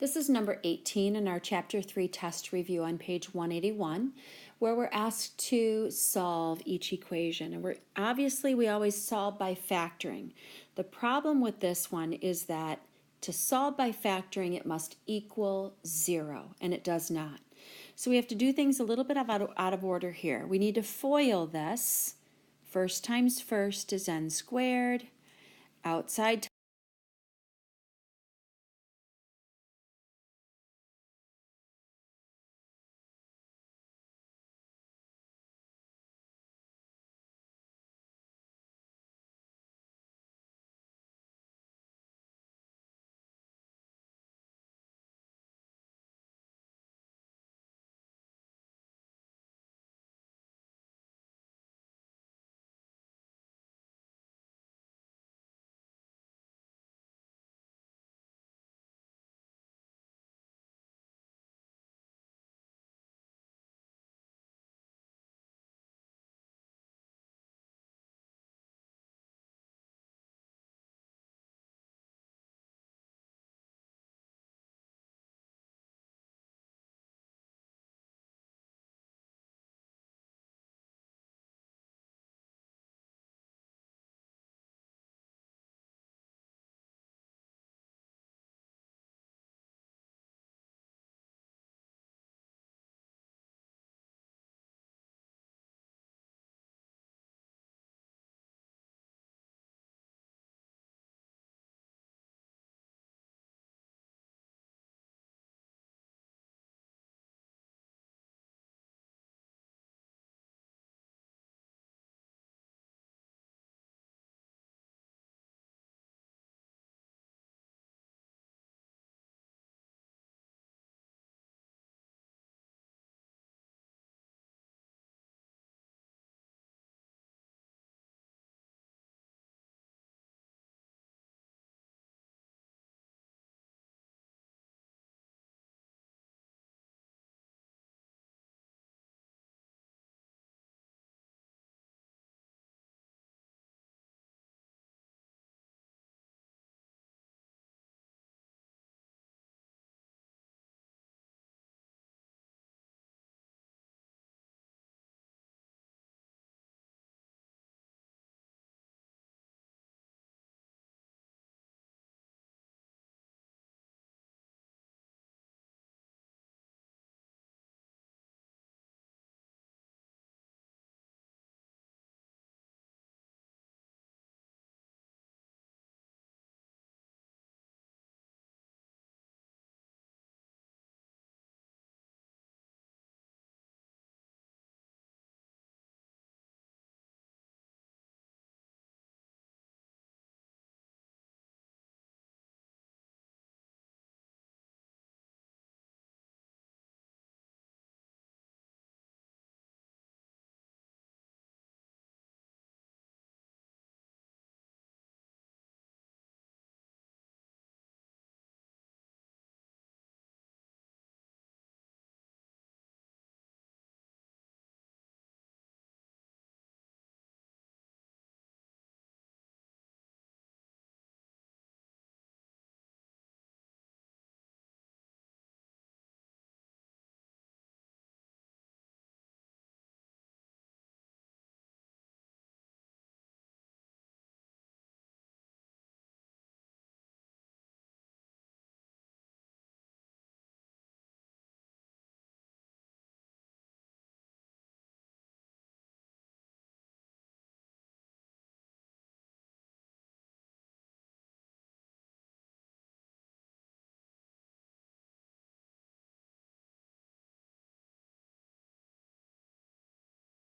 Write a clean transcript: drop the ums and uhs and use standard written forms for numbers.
This is number 18 in our Chapter 3 test review on page 181, where we're asked to solve each equation. And we always solve by factoring. The problem with this one is that to solve by factoring, it must equal 0, and it does not. So we have to do things a little bit out of order here. We need to FOIL this. First times first is n squared. Outside